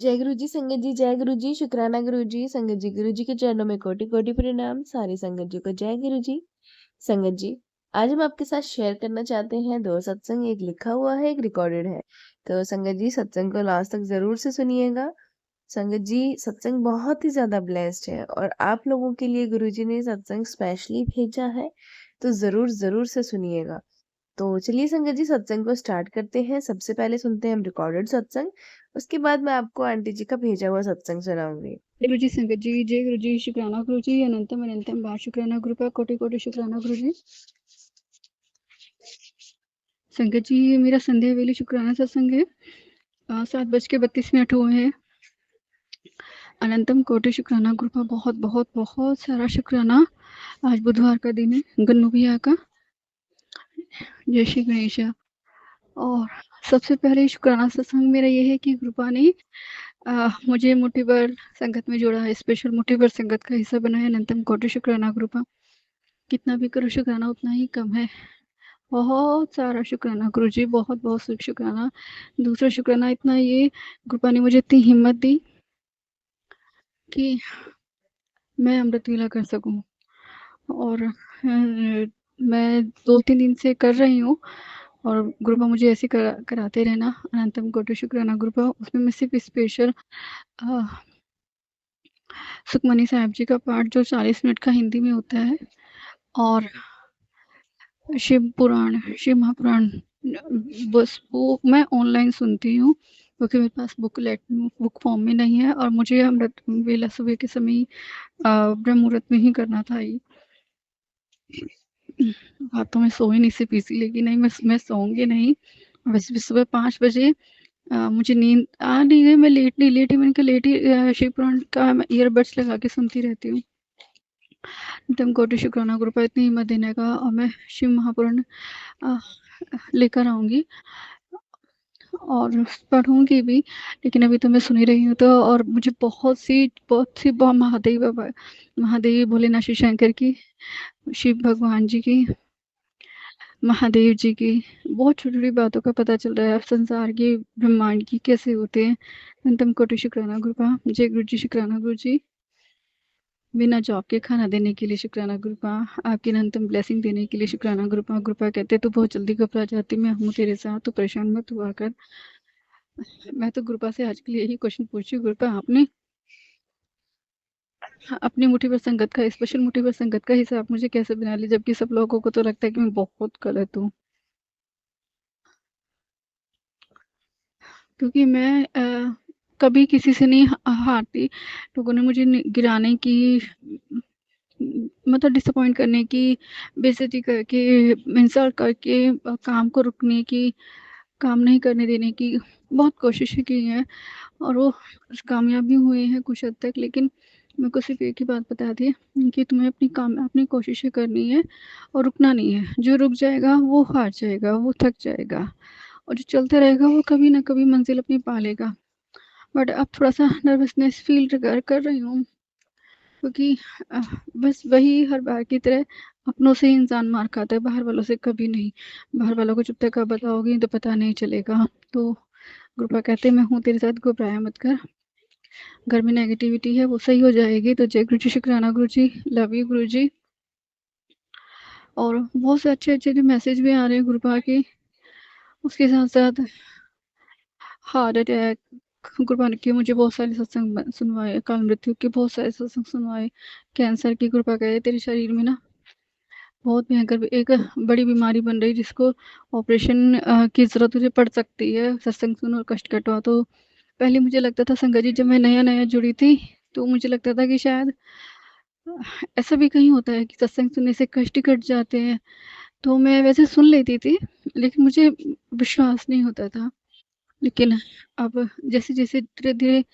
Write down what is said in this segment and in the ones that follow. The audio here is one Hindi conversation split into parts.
जय गुरु जी, संगत जी, जय गुरु जी, शुक्राना गुरु जी, संगत जी, गुरु जी के चरणों में कोटि-कोटि प्रणाम, सारी संगत जी को जय गुरु जी। संगत जी, आज हम आपके साथ शेयर करना चाहते हैं 2 सत्संग, एक लिखा हुआ है, एक रिकॉर्डेड है। तो संगत जी सत्संग को लास्ट तक ज़रूर से सुनिएगा। संगत जी, सत्संग बहुत ही ज़्यादा ब्लेस्ड है और आप लोगों के लिए गुरु जी ने सत्संग स्पेशली भेजा है, तो ज़रूर से सुनिएगा। तो चलिए संगत जी सत्संग को स्टार्ट करते हैं। सबसे पहले सुनते हैं हम रिकॉर्डेड सत्संग, उसके बाद मैं आपको आंटी जी का भेजा हुआ सत्संग सुनाऊँगी। गुरु जी संगत जी जय गुरु जी शुक्राना गुरु जी अनंतम अनंतम बार शुक्राना गुरु का कोटि कोटि शुक्राना गुरु जी। संगत जी ये मेरा संध्या वेली शुक्राना सत्संग है। 7:32 हुए हैं। अनंतम कोटि शुक्राना गुरु का बहुत बहुत बहुत सारा शुक्राना। आज बुधवार का दिन है, गन्नू भैया का। जय श्री गणेश। और सबसे पहले शुक्राना सत्संग मेरा ये है कि कृपा ने मुझे मुट्ठीभर संगत में जोड़ा है, स्पेशल मुट्ठीभर संगत का हिस्सा बनाया। अनंतम कोटि शुक्राना गुरु का। कितना भी करो शुक्राना उतना ही कम है। बहुत सारा शुक्राना गुरुजी, बहुत बहुत शुक्राना। दूसरा शुक्राना इतना ये कृपा ने मुझे इतनी हिम्मत दी कि मैं अमृत वेला कर सकूं। और मैं 2-3 दिन से कर रही हूँ और गुरुपा मुझे ऐसे कराते रहना। अनंतम कोटि शुक्राना गुरुपा। उसमें मैं सिर्फ स्पेशल सुखमनी साहिब जी का पाठ जो 40 मिनट का हिंदी में होता है, और शिव पुराण, शिव महापुराण, बस वो मैं ऑनलाइन सुनती हूँ क्योंकि मेरे पास बुक फॉर्म में नहीं है और मुझे अमृत वेला सुबह के समय ही ब्रह्म मुहूर्त में ही करना था। ये रात तो मैं सोई नहीं, सिर्फ इसीलिए नहीं मैं सोऊंगी नहीं। वैसे भी सुबह 5 बजे मुझे नींद आ नहीं गई। मैं लेटी मैंने कहा लेटी शिव पुराण का मैं ईयरबड्स लगा के सुनती रहती हूँ। एकदम कोटि शुक्राना गुरु का इतनी हिम्मत देने का। और मैं शिव महापुराण लेकर आऊंगी और पढ़ूंगी भी, लेकिन अभी तो मैं सुन ही रही हूँ। तो और मुझे बहुत सी महादेव भोलेनाथ शिव शंकर की, शिव भगवान जी की, महादेव जी की बहुत छोटी छोटी बातों का पता चल रहा है। संसार के ब्रह्मांड की कैसे होते हैं। अंतम कोटि शुक्राना गुरु का। जय गुरु जी शुक्राना गुरु जी। बिना जॉब के खाना देने के लिए शुक्राना गुरुपा। आपकी अनंतम ब्लेसिंग देने के लिए शुक्राना गुरुपा। गुरुपा कहते तू बहुत जल्दी घबरा जाती, मैं हूँ तेरे साथ, तू परेशान मत हुआ कर। मैं तो गुरुपा से आज के लिए यही क्वेश्चन पूछी, गुरुपा आपने अपनी मुट्ठी पर संगत का, स्पेशल मुट्ठी पर संगत का हिसाब मुझे कैसे बना लिया, जबकि सब लोगों को तो लगता है कि मैं बहुत गलत हूँ। क्योंकि मैं कभी किसी से नहीं हारती। लोगों ने मुझे गिराने की, मतलब डिसअपॉइंट करने की, बेइज्जती करके, इंसल्ट करके, काम को रुकने की, काम नहीं करने देने की बहुत कोशिशें की हैं और वो कामयाब भी हुए हैं कुछ हद तक। लेकिन मेरे को सिर्फ एक ही बात बता दी कि तुम्हें अपनी कोशिशें करनी है और रुकना नहीं है। जो रुक जाएगा वो हार जाएगा, वो थक जाएगा, और जो चलते रहेगा वो कभी ना कभी मंजिल अपनी पा लेगा। बट अब थोड़ा सा नर्वसनेस फील कर रही हूँ, क्योंकि बस वही हर बार की तरह अपनों से ही इंसान मार खाता है, बाहर वालों से कभी नहीं। बाहर वालों को जब तक आप बताओगी तो पता नहीं चलेगा। तो गुरुपा कहते मैं हूँ तेरे साथ, घबराया मत कर। घर में नेगेटिविटी है वो सही हो जाएगी। तो जय गुरु जी शुक्राना गुरु जी, लव यू गुरु जी। और बहुत से अच्छे अच्छे जो मैसेज भी आ रहे हैं गुरुपा के। उसके साथ साथ हार्ट अटैक, गुरुपा ने मुझे बहुत सारे सत्संग सुनवाए, अकाल मृत्यु के बहुत सारे सत्संग सुनवाए। कैंसर की कृपा करे तेरे शरीर में ना बहुत भयंकर एक बड़ी बीमारी बन रही, जिसको ऑपरेशन की ज़रूरत तुझे पड़ सकती है सत्संग सुन और कष्ट कटवा। तो पहले मुझे लगता था संगत जी, जब मैं नया जुड़ी थी तो मुझे लगता था कि शायद ऐसा भी कहीं होता है कि सत्संग सुनने से कष्ट ही कट जाते हैं। तो मैं वैसे सुन लेती थी, लेकिन मुझे विश्वास नहीं होता था। लेकिन अब जैसे धीरे-धीरे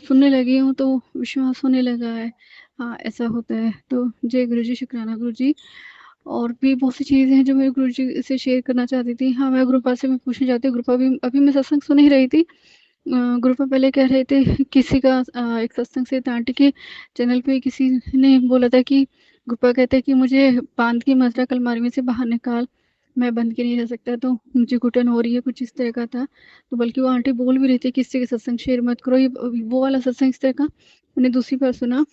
सुनने लगी हूँ तो विश्वास होने लगा है। हाँ, ऐसा होता है। तो जय गुरु जी शुक्राना गुरु जी। और भी बहुत सी चीज़ें हैं जो मैं गुरु जी से शेयर करना चाहती थी। हाँ, मैं गुरुपा से मैं पूछना चाहती हूँ। गुरुपा भी अभी मैं सत्संग सुन ही रही थी। गुरुपा पहले कह रहे थे किसी का एक सत्संग से आंटी के चैनल पे किसी ने बोला था कि गुरुपा कहते हैं कि मुझे बांध की मजरा अलमारी में से बाहर निकाल, मैं बन के नहीं रह सकता, तो मुझे घुटन हो रही है, कुछ इस तरह का था। तो बल्कि वो आंटी बोल भी रही थी कि इससे सत्संग शेयर मत करो, ये वो वाला सत्संग इस तरह का मैंने दूसरी बार सुना।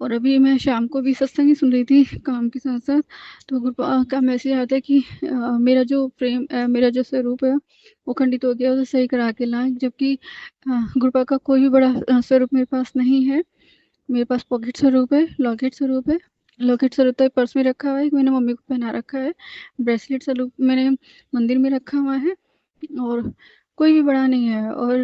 और अभी मैं शाम को भी सत्संग ही सुन रही थी काम के साथ-साथ, तो गुरु का मैसेज आया था कि मेरा जो स्वरूप है, वो खंडित हो गया, उसे सही करा के लाएँ। जबकि गुरु का कोई भी बड़ा स्वरूप मेरे पास नहीं है। मेरे पास पॉकेट स्वरूप है, लॉकेट स्वरूप है। लॉकेट स्वरूप तो पर्स में रखा हुआ है, मैंने मम्मी को पहना रखा है। ब्रेसलेट स्वरूप मैंने मंदिर में रखा हुआ है, और कोई भी बड़ा नहीं है। और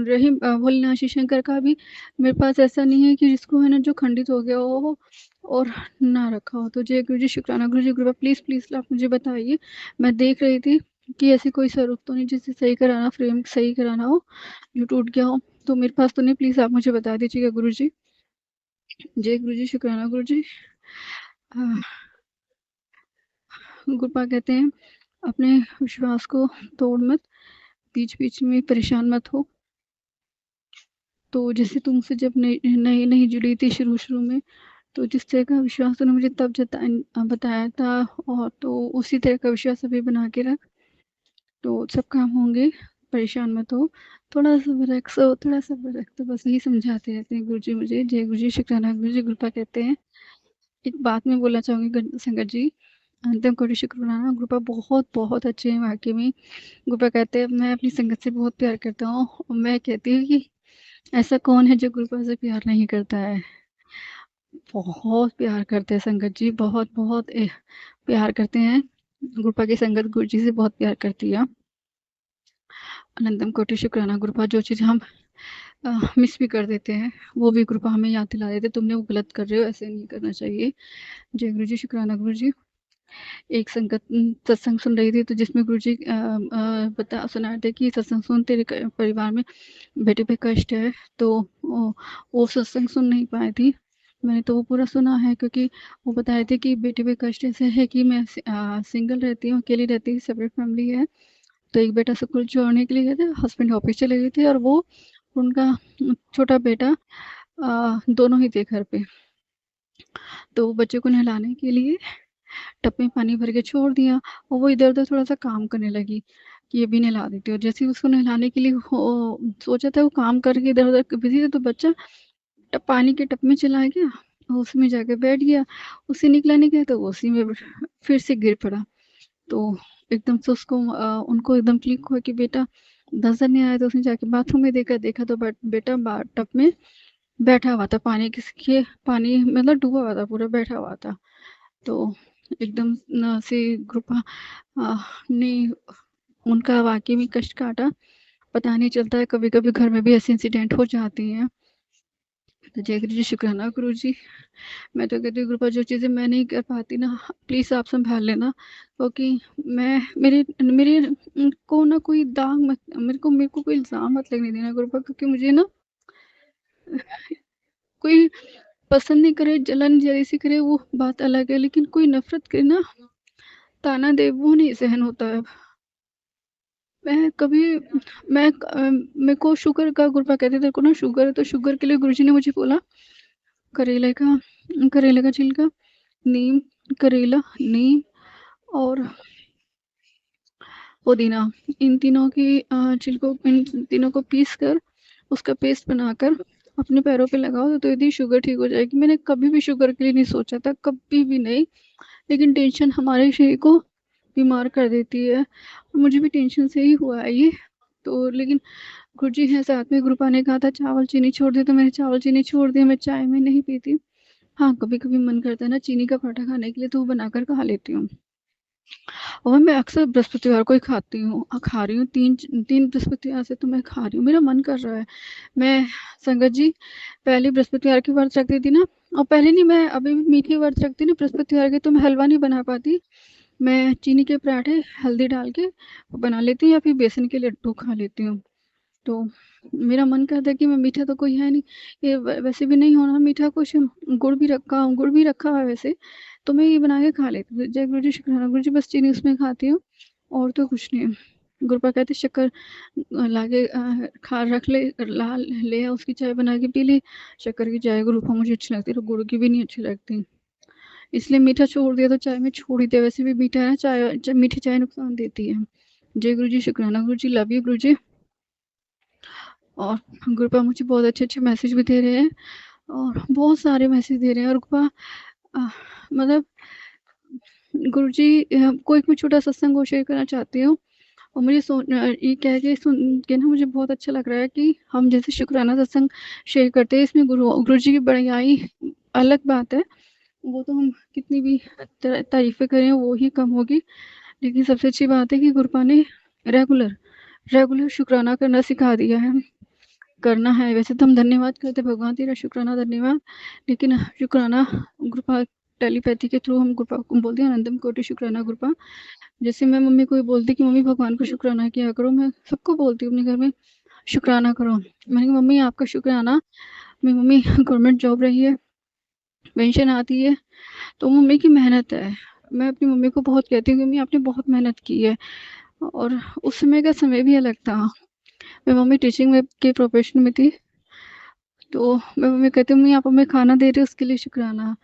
रही भोलेनाथ शिव शंकर का भी मेरे पास ऐसा नहीं है कि जिसको है ना जो खंडित हो गया हो और ना रखा हो। तो जय गुरु जी, शुक्राना गुरु जी, कृपा प्लीज़ आप मुझे बताइए। मैं देख रही थी कि ऐसी कोई स्वरूप तो नहीं जिसे सही कराना, फ्रेम सही कराना हो, जो टूट गया हो, तो मेरे पास तो नहीं। प्लीज़ आप मुझे बता दीजिएगा गुरु जी। जय गुरु जी, शुक्राना गुरु जी। गुरपा कहते हैं, अपने विश्वास को तोड़ मत, बीच-बीच में परेशान मत हो। तो जैसे तुमसे जब नई जुड़ी थी शुरू-शुरू में, तो जिस तरह का विश्वास तूने मुझे तब बताया था, और तो उसी तरह का विश्वास अभी बना के रख, तो सब काम होंगे, परेशान मत हो। थोड़ा-सा रिलैक्स हो, थोड़ा-सा रिलैक्स, तो बस यही समझाते रहते हैं गुरुजी मुझे। जय गुरुजी, शुक्राना गुरुजी। गुरपा कहते हैं, एक बात मैं बोलना चाहूँगी संगत जी, अंतिम कोटि शुक्राना। गुरपा बहुत अच्छे हैं वाक़ई में। गुरपा कहते हैं, मैं अपनी संगत से बहुत प्यार करता हूँ, और मैं कहती हूँ कि ऐसा कौन है जो गुरपा से प्यार नहीं करता है। बहुत प्यार करते हैं संगत जी, बहुत प्यार करते हैं। गुरपा की संगत गुरुजी से बहुत प्यार करती है। अनंतम कोटि शुक्राना गुरपा। जो चीज़ हम मिस भी कर देते हैं, वो भी गुरपा हमें याद दिला देते, तुमने वो गलत कर रहे हो, ऐसे नहीं करना चाहिए। जय गुरु जी, शुक्राना गुरु जी। एक सत्संग सुन रही थी, तो जिसमें गुरुजी सुना रहे थे कि सत्संग सुन, तेरे परिवार में बेटे पे कष्ट है। तो वो सत्संग सुन नहीं पाई थी। मैंने तो वो पूरा सुना है, क्योंकि वो बताए थे कि बेटे पे कष्ट ऐसे है कि मैं सिंगल रहती हूँ, अकेली रहती हूँ, सेपरेट फैमिली है। तो एक बेटा स्कूल छोड़ने के लिए गए थे, हस्बैंड ऑफिस चले गए थे, और वो उनका छोटा बेटा दोनों ही थे घर पे। तो बच्चे को नहलाने के लिए टब में पानी भर के छोड़ दिया, और वो इधर-उधर थोड़ा-सा काम करने लगी कि ये भी नहला देती हूँ। जैसे ही उसको नहलाने के लिए सोचा था, वो काम करके इधर-उधर बिज़ी था, तो बच्चा पानी के टब में चला गया, और उसमें जाके बैठ गया। उससे निकला नहीं गया, तो वो उसी में फिर से गिर पड़ा। तो एकदम से उनको एकदम क्लिक हुआ कि बेटा नज़र नहीं आया। तो उसने जाके बाथरूम में देखा तो बेटा टब में बैठा हुआ था, पानी मतलब डूबा हुआ था, पूरा बैठा हुआ था। तो एकदम से ग्रुप ने उनका वाक़ई में कष्ट काटा। पता नहीं चलता है, कभी-कभी घर में भी ऐसे इंसिडेंट हो जाती हैं। तो जय गुरु जी, शुक्राना गुरु जी। मैं तो कहती हूँ गुरुपा, जो चीज़ें मैं नहीं कर पाती ना, प्लीज़ आप सँभाल लेना, क्योंकि मैं मेरे मेरे को ना कोई दाग मत, मेरे को कोई इल्ज़ाम मत लगने देना गुरुपा, क्योंकि मुझे ना कोई पसंद नहीं करे, जलन जैसी करे वो बात अलग है, लेकिन कोई नफ़रत करे ना, ताना दे, वो नहीं सहन होता है। मैं कभी मेरे को शुगर का, गुरुपा कहते थे, तेरे को ना शुगर है, तो शुगर के लिए गुरुजी ने मुझे बोला करेले का करेले का छिलका, नीम, करेला, नीम और पुदीना, इन तीनों की इन तीनों को पीस कर उसका पेस्ट बनाकर अपने पैरों पे लगाओ, तो यदि शुगर ठीक हो जाएगी। मैंने कभी भी शुगर के लिए नहीं सोचा था, कभी भी नहीं। लेकिन टेंशन हमारे शरीर को बीमार कर देती है, मुझे भी टेंशन से ही हुआ है ये। तो लेकिन गुरुजी हैं साथ में, गुरुपा ने कहा था चावल चीनी छोड़ दे, तो मैंने चावल चीनी छोड़ दिया, मैं चाय में नहीं पीती। हाँ, कभी-कभी मन करता है ना चीनी का पराठा खाने के लिए, तो वो बनाकर खा लेती हूँ। और मैं अक्सर बृहस्पतिवार को ही खाती हूँ, खा रही हूँ, 3 बृहस्पतिवार से तो मैं खा रही हूँ, मेरा मन कर रहा है। मैं संगत जी पहले बृहस्पतिवार की व्रत रखती थी ना, और पहले नहीं, मैं अभी भी मीठी व्रत रखती हूँ ना बृहस्पतिवार की, तो मैं हलवा नहीं बना पाती। मैं चीनी के पराठे हल्दी डाल के बना लेती हूँ, या फिर बेसन के लड्डू खा लेती हूँ। तो मेरा मन करता है कि मैं, मीठा तो कोई है नहीं, ये वैसे भी नहीं होना मीठा कुछ, गुड़ भी रखा हुआ है वैसे, तो मैं ये बना के खा लेती हूँ। जय गुरु जी, शुक्राना गुरु जी, बस चीनी उसमें खाती हूँ, और तो कुछ नहीं। गुरुपा कहते शक्कर लाके खा रख ले, ला ले आ, उसकी चाय बना के पी ली। शक्कर की चाय गुरुपा मुझे अच्छी लगती है, तो गुड़ की भी नहीं अच्छी लगती। इसलिए मीठा छोड़ दिया तो चाय मैं छोड़ ही दिया। वैसे भी मीठा है, मीठी चाय नुकसान देती है। जय गुरु जी, शुक्राना गुरु जी, लव यू गुरु जी। और गुरुपा मुझे बहुत अच्छे-अच्छे मैसेज भी दे रहे हैं और बहुत सारे मैसेज दे रहे हैं। और गुरुपा मतलब गुरुजी कोई मैं छोटा सत्संग को शेयर करना चाहती हूँ। और मुझे ये कह के सुन के ना मुझे बहुत अच्छा लग रहा है कि हम जैसे शुक्राना सत्संग शेयर करते हैं, इसमें गुरुजी की बड़ाई अलग बात है। वो तो हम कितनी भी तारीफ़ें करें वो ही कम होगी। लेकिन सबसे अच्छी बात है कि गुरुपा ने रेगुलर रेगुलर शुक्राना करना सिखा दिया है। करना है, वैसे तो हम धन्यवाद करते भगवान तेरा शुक्राना धन्यवाद, लेकिन शुक्राना गुरुपा टेलीपैथी के थ्रू हम गुरुपा को बोलते हैं अनंतम कोटि शुक्राना गुरुपा। जैसे मैं मम्मी को भी बोलती कि मम्मी भगवान को शुक्राना किया करो, मैं सबको बोलती हूँ अपने घर में शुक्राना करो। मैंने कहा मम्मी आपका शुक्राना, मेरी मम्मी गवर्नमेंट जॉब रही है, पेंशन आती है, तो मम्मी की मेहनत है। मैं अपनी मम्मी को बहुत कहती हूँ कि मम्मी आपने बहुत मेहनत की है। और उस समय का समय भी अलग था। मेरी मम्मी टीचिंग में के प्रोफेशन में थी, तो मैं मम्मी कहती हूँ मम्मी आप हमें खाना दे रहे हो उसके लिए शुक्राना।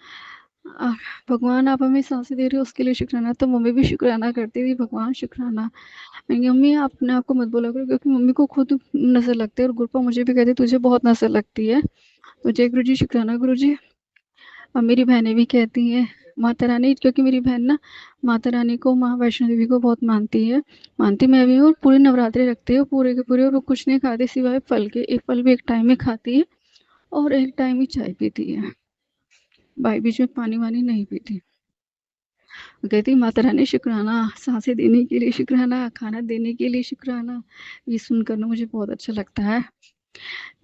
अ, भगवान आप हमें साँसें दे रहे हो उसके लिए शुक्राना। तो मम्मी भी शुक्राना करती थी, भगवान शुक्राना। मैंने कहा मम्मी आप अपने आप को मत बोला करो, क्योंकि मम्मी को खुद नज़र लगती है और गुरुपा मुझे भी कहती है तुझे बहुत नज़र लगती है। तो जय गुरु जी, शुक्राना गुरु जी। और मेरी बहनें भी कहती हैं माता रानी, क्योंकि मेरी बहन ना माता रानी को, माँ वैष्णो देवी को बहुत मानती है। मानती मैं भी हूँ और पूरे नवरात्रे रखती है पूरे के पूरे, और वो कुछ नहीं खाती सिवाय फल के। एक फल भी एक टाइम में खाती है और एक टाइम ही चाय पीती है। बीच में पानी-वानी नहीं पीती। वो कहती माता रानी शुक्राना, साँसें देने के लिए शुक्राना, खाना देने के लिए शुक्राना। ये सुनकर ना मुझे बहुत अच्छा लगता है।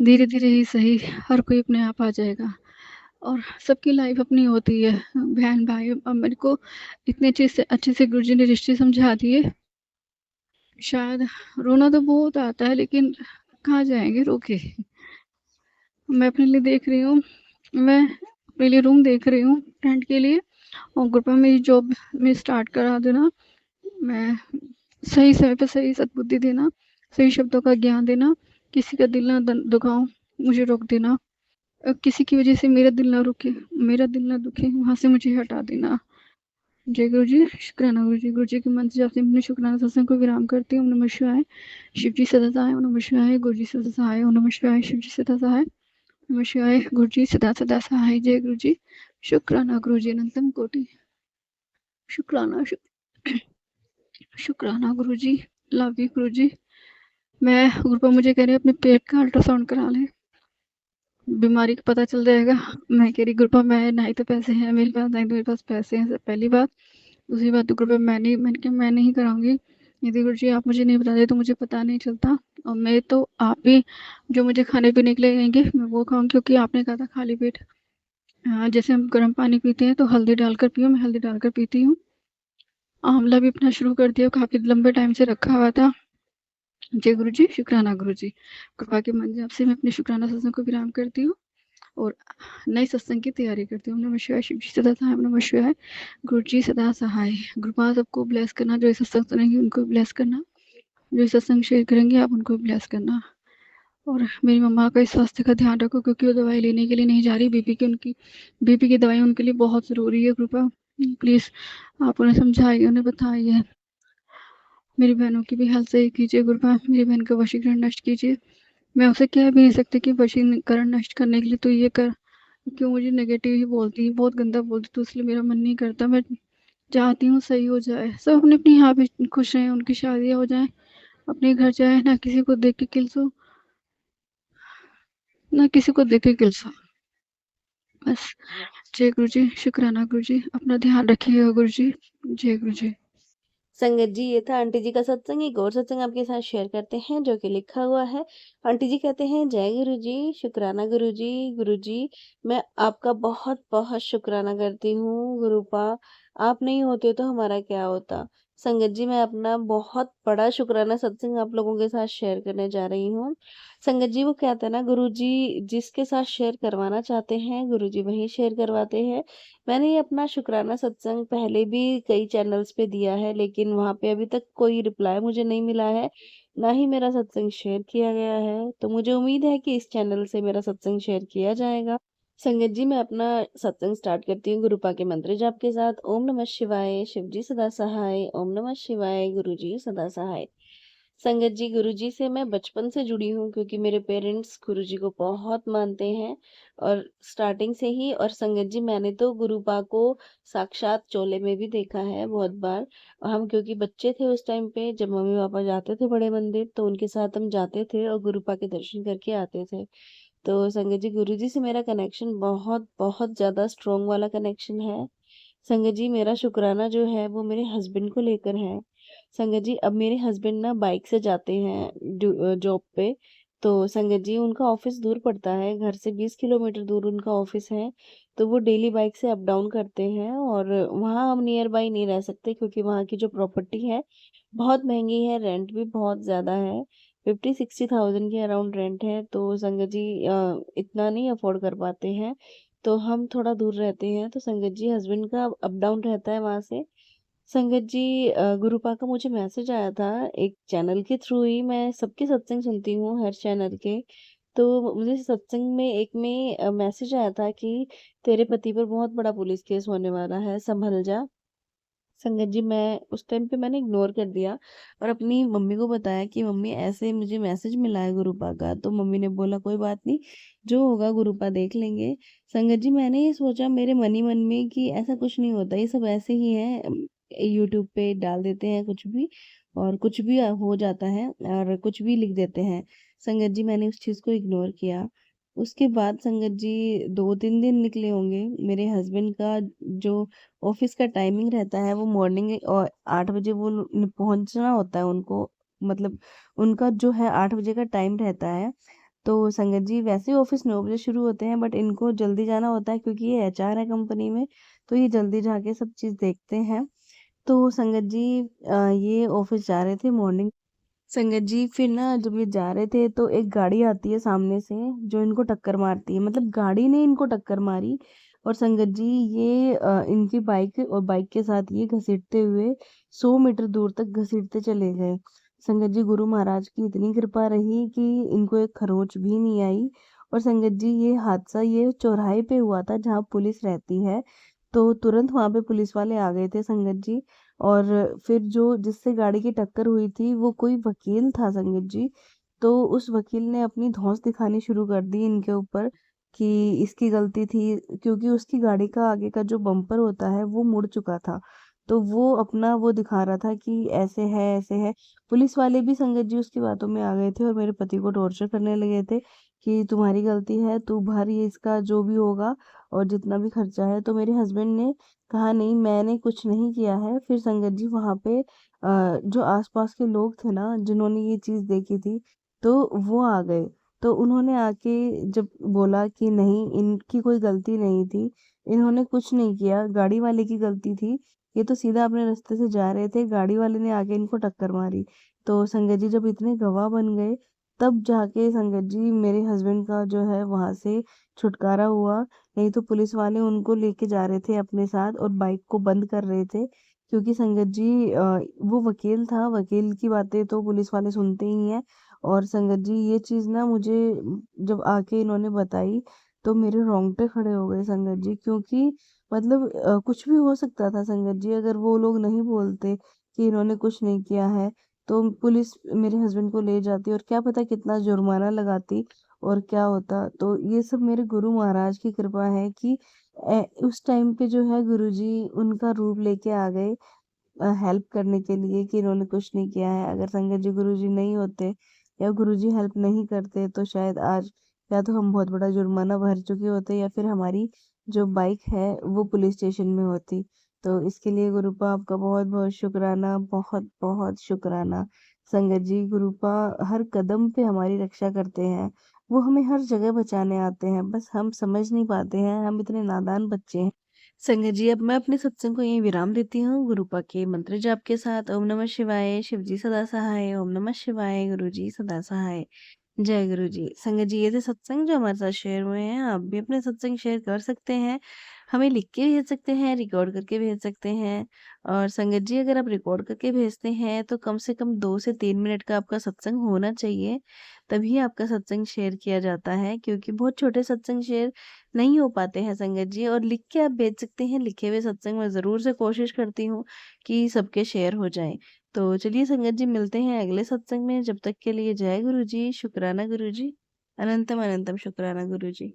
धीरे-धीरे ही सही, हर कोई अपने आप आ जाएगा और सबकी लाइफ़ अपनी होती है। बहन-भाई अब मेरे को इतने अच्छे से गुरुजी ने रिश्ते समझा दिए। शायद रोना तो बहुत आता है, लेकिन कहाँ जाएँगे रो के। मैं अपने लिए देख रही हूँ, मैं अपने लिए रूम देख रही हूँ रेंट के लिए, और कृपया मेरी जॉब में स्टार्ट करा देना। मैं सही समय पे सही सद्बुद्धि देना, सही शब्दों का ज्ञान देना, किसी का दिल ना दुखाऊँ, मुझे रोक देना। किसी की वज़ह से मेरा दिल ना रुके, मेरा दिल ना दुखे, वहाँ से मुझे हटा देना। जय गुरु जी, शुक्राना गुरु जी। गुरु जी के मंत्र जाप से अपने शुक्राना सत्संग को विराम करती हूँ। ओम नमः शिवाय। शिव जी सदा सहाय। ओम नमः शिवाय। गुरु जी सदा सहाय। ओम नमः शिवाय। शिव जी सदा सहाय। नमः शिवाय। गुरु जी सदा सदा सहाय। जय गुरु जी, शुक्राना गुरु जी, अनंतम कोटि शुक्राना शुक्राना गुरु जी, लव यू गुरु जी। मैं गुरुपा मुझे कह रहे अपने पेट का अल्ट्रासाउंड करा ले, बीमारी का पता चल जाएगा। मैं कह रही गुरुपा मैं ना ही तो पैसे हैं मेरे पास, ना ही तो मेरे पास पैसे हैं, पहली बात। दूसरी बात तो गुरुपा मैंने कहा मैं नहीं कराऊँगी। यदि गुरुजी आप मुझे नहीं बताते तो मुझे पता नहीं चलता, और मैं तो आप ही जो मुझे खाने-पीने के लिए कहेंगे मैं वो खाऊँगी, क्योंकि आपने कहा था खाली पेट जैसे हम गर्म पानी पीते हैं तो हल्दी डालकर पियो, मैं हल्दी डालकर पीती हूँ। आँवला भी अपना शुरू कर दिया, काफ़ी लंबे टाइम से रखा हुआ था। जय गुरु जी, शुक्राना गुरु जी। कृपा के मंत्र जाप से मैं अपने शुक्राना सत्संग को विराम करती हूँ और नए सत्संग की तैयारी करती हूँ। ओम नमः शिवाय। शिव जी सदा सहाय। ओम नमः शिवाय। गुरु जी सदा सहाय। कृपा सबको ब्लेस करना, जो ये सत्संग सुनेंगे उनको ब्लेस करना, जो ये सत्संग शेयर करेंगे आप उनको ब्लेस करना। और मेरी मम्मा का इस स्वास्थ्य का ध्यान रखो, क्योंकि वो दवाई लेने के लिए नहीं जा रही। बीपी की दवाई उनके लिए बहुत ज़रूरी है। कृपा प्लीज़ आप उन्हें समझाइए, उन्हें बताइए। मेरी बहनों की भी हेल्थ सही कीजिए। कृपा मेरी बहन का वशीकरण नष्ट कीजिए। मैं उसे कह भी नहीं सकती कि वशीकरण नष्ट करने के लिए तो ये कर, क्यों मुझे नेगेटिव ही बोलती है, बहुत गंदा बोलती, तो इसलिए मेरा मन नहीं करता। मैं चाहती हूँ सही हो जाए, सब अपनी-अपनी यहाँ पे खुश रहें, उनकी शादियाँ हो जाएँ, अपने घर जाएँ, ना किसी को देख के किल्स हो, ना किसी को देख के किल्स हो। बस जय गुरु जी, शुक्राना गुरु जी, अपना ध्यान रखिएगा गुरु जी। जय गुरु जी। संगत जी, ये था आंटी जी का सत्संग। एक और सत्संग आपके साथ शेयर करते हैं जो कि लिखा हुआ है। आंटी जी कहते हैं जय गुरु जी, शुक्राना गुरु जी। गुरु जी, मैं आपका बहुत बहुत शुक्राना करती हूँ। गुरुपा आप नहीं होते तो हमारा क्या होता। संगत जी, मैं अपना बहुत बड़ा शुक्राना सत्संग आप लोगों के साथ शेयर करने जा रही हूँ। संगत जी, वो कहते हैं ना, गुरु जी जिसके साथ शेयर करवाना चाहते हैं गुरु जी वही शेयर करवाते हैं। मैंने ये अपना शुक्राना सत्संग पहले भी कई चैनल्स पे दिया है, लेकिन वहाँ पे अभी तक कोई रिप्लाई मुझे नहीं मिला है, ना ही मेरा सत्संग शेयर किया गया है। तो मुझे उम्मीद है कि इस चैनल से मेरा सत्संग शेयर किया जाएगा। संगत जी, मैं अपना सत्संग स्टार्ट करती हूँ गुरुपा के मंत्र जाप के साथ। ओम नमः शिवाय, शिव जी सदा सहाय। ओम नमः शिवाय, गुरु जी सदा सहाय। संगत जी, गुरु जी से मैं बचपन से जुड़ी हूँ क्योंकि मेरे पेरेंट्स गुरु जी को बहुत मानते हैं और स्टार्टिंग से ही। और संगत जी, मैंने तो गुरुपा को साक्षात चोले में भी देखा है बहुत बार। हम क्योंकि बच्चे थे उस टाइम पे, जब मम्मी पापा जाते थे बड़े मंदिर तो उनके साथ हम जाते थे और गुरुपा के दर्शन करके आते थे। तो संगत जी, गुरुजी से मेरा कनेक्शन बहुत बहुत ज़्यादा स्ट्रॉन्ग वाला कनेक्शन है। संगत जी, मेरा शुक्राना जो है वो मेरे हस्बैंड को लेकर है। संगत जी, अब मेरे हस्बैंड ना बाइक से जाते हैं जॉब पे। तो संगत जी, उनका ऑफिस दूर पड़ता है, घर से 20 किलोमीटर दूर उनका ऑफिस है। तो वो डेली बाइक से अप डाउन करते हैं और वहाँ हम नियर बाय नहीं रह सकते क्योंकि वहाँ की जो प्रॉपर्टी है बहुत महंगी है, रेंट भी बहुत ज़्यादा है। 50-60,000 के अराउंड रेंट है, तो संगत जी इतना नहीं अफोर्ड कर पाते हैं, तो हम थोड़ा दूर रहते हैं। तो संगत जी, हस्बैंड का अप डाउन रहता है वहाँ से। संगत जी, गुरुपा का मुझे मैसेज आया था एक चैनल के थ्रू ही। मैं सबके सत्संग सुनती हूँ हर चैनल के। तो मुझे सत्संग में एक में मैसेज आया था कि तेरे पति पर बहुत बड़ा पुलिस केस होने वाला है, संभल जा। संगत जी, मैं उस टाइम पे मैंने इग्नोर कर दिया और अपनी मम्मी को बताया कि मम्मी ऐसे मुझे मैसेज मिला है गुरुपा का। तो मम्मी ने बोला कोई बात नहीं, जो होगा गुरुपा देख लेंगे। संगत जी, मैंने ये सोचा मेरे मन ही मन में कि ऐसा कुछ नहीं होता, ये सब ऐसे ही है। यूट्यूब पे डाल देते हैं कुछ भी और कुछ भी हो जाता है और कुछ भी लिख देते हैं। संगत जी, मैंने उस चीज़ को इग्नोर किया। उसके बाद संगत जी 2-3 दिन निकले होंगे। मेरे हस्बैंड का जो ऑफिस का टाइमिंग रहता है वो मॉर्निंग और 8 बजे वो पहुंचना होता है उनको। मतलब उनका जो है 8 बजे का टाइम रहता है। तो संगत जी, वैसे ऑफिस 9 बजे शुरू होते हैं बट इनको जल्दी जाना होता है क्योंकि ये एचआर है कंपनी में। तो ये जल्दी जाके सब चीज़ देखते हैं। तो संगत जी, ये ऑफिस जा रहे थे मॉर्निंग। संगत जी, फिर ना जब ये जा रहे थे तो एक गाड़ी आती है सामने से जो इनको टक्कर मारती है। मतलब गाड़ी ने इनको टक्कर मारी और संगत जी ये इनकी बाइक और बाइक के साथ ये घसीटते हुए 100 मीटर दूर तक घसीटते चले गए। संगत जी, गुरु महाराज की इतनी कृपा रही कि इनको एक खरोंच भी नहीं आई। और संगत जी, ये हादसा ये चौराहे पे हुआ था जहाँ पुलिस रहती है। तो तुरंत वहां पे पुलिस वाले आ गए थे संगत जी। और फिर जो जिससे गाड़ी की टक्कर हुई थी वो कोई वकील था संगत जी। तो उस वकील ने अपनी धौंस दिखानी शुरू कर दी इनके ऊपर कि इसकी गलती थी क्योंकि उसकी गाड़ी का आगे का जो बम्पर होता है वो मुड़ चुका था। तो वो अपना वो दिखा रहा था कि ऐसे है ऐसे है। पुलिस वाले भी संगत जी उसकी बातों में आ गए थे और मेरे पति को टॉर्चर करने लगे थे कि तुम्हारी गलती है, तू भर ये इसका जो भी होगा और जितना भी खर्चा है। तो मेरे हस्बैंड ने कहा नहीं, मैंने कुछ नहीं किया है। फिर संगत जी वहाँ पे जो आसपास के लोग थे ना जिन्होंने ये चीज़ देखी थी, तो वो आ गए। तो उन्होंने आके जब बोला कि नहीं, इनकी कोई गलती नहीं थी, इन्होंने कुछ नहीं किया, गाड़ी वाले की गलती थी, ये तो सीधा अपने रास्ते से जा रहे थे, गाड़ी वाले ने आके इनको टक्कर मारी। तो संगत जी जब इतने गवाह बन गए तब जाके संगत जी मेरे हस्बैंड का जो है वहां से छुटकारा हुआ। नहीं तो पुलिस वाले उनको लेके जा रहे थे अपने साथ और बाइक को बंद कर रहे थे क्योंकि संगत जी वो वकील था, वकील की बातें तो पुलिस वाले सुनते ही हैं। और संगत जी ये चीज़ ना मुझे जब आके इन्होंने बताई तो मेरे रोंगटे खड़े हो गए संगत जी। क्योंकि मतलब कुछ भी हो सकता था संगत जी, अगर वो लोग नहीं बोलते कि इन्होंने कुछ नहीं किया है तो पुलिस मेरे हस्बैंड को ले जाती और क्या पता कितना जुर्माना लगाती और क्या होता। तो ये सब मेरे गुरु महाराज की कृपा है कि उस टाइम पे जो है गुरुजी उनका रूप लेके आ गए हेल्प करने के लिए कि इन्होंने कुछ नहीं किया है। अगर संगत जी गुरुजी नहीं होते या गुरुजी हेल्प नहीं करते तो शायद आज या तो हम बहुत बड़ा जुर्माना भर चुके होते या फिर हमारी जो बाइक है वो पुलिस स्टेशन में होती। तो इसके लिए गुरुपा आपका बहुत बहुत शुक्राना, बहुत बहुत शुक्राना। संगत जी, गुरुपा हर कदम पे हमारी रक्षा करते हैं, वो हमें हर जगह बचाने आते हैं, बस हम समझ नहीं पाते हैं, हम इतने नादान बच्चे हैं। संगत जी, अब मैं अपने सत्संग को यहीं विराम देती हूँ गुरुपा के मंत्र जाप के साथ। ओम नमः शिवाय, शिव जी सदा सहाय। ओम नमः शिवाय, गुरु जी सदा सहाय। जय गुरु जी। संगत जी, ये थे सत्संग जो हमारे साथ शेयर हुए हैं। आप भी अपने सत्संग शेयर कर सकते हैं। हमें लिख के भेज सकते हैं, रिकॉर्ड करके भेज सकते हैं। और संगत जी, अगर आप रिकॉर्ड करके भेजते हैं तो कम से कम 2 से 3 मिनट का आपका सत्संग होना चाहिए, तभी आपका सत्संग शेयर किया जाता है, क्योंकि बहुत छोटे सत्संग शेयर नहीं हो पाते हैं संगत जी। और लिख के आप भेज सकते हैं, लिखे हुए सत्संग मैं ज़रूर से कोशिश करती हूँ कि सबके शेयर हो जाएँ। तो चलिए संगत जी, मिलते हैं अगले सत्संग में। जब तक के लिए जय गुरु जी, शुक्राना गुरु जी, अनंतम अनंतम शुक्राना गुरु जी।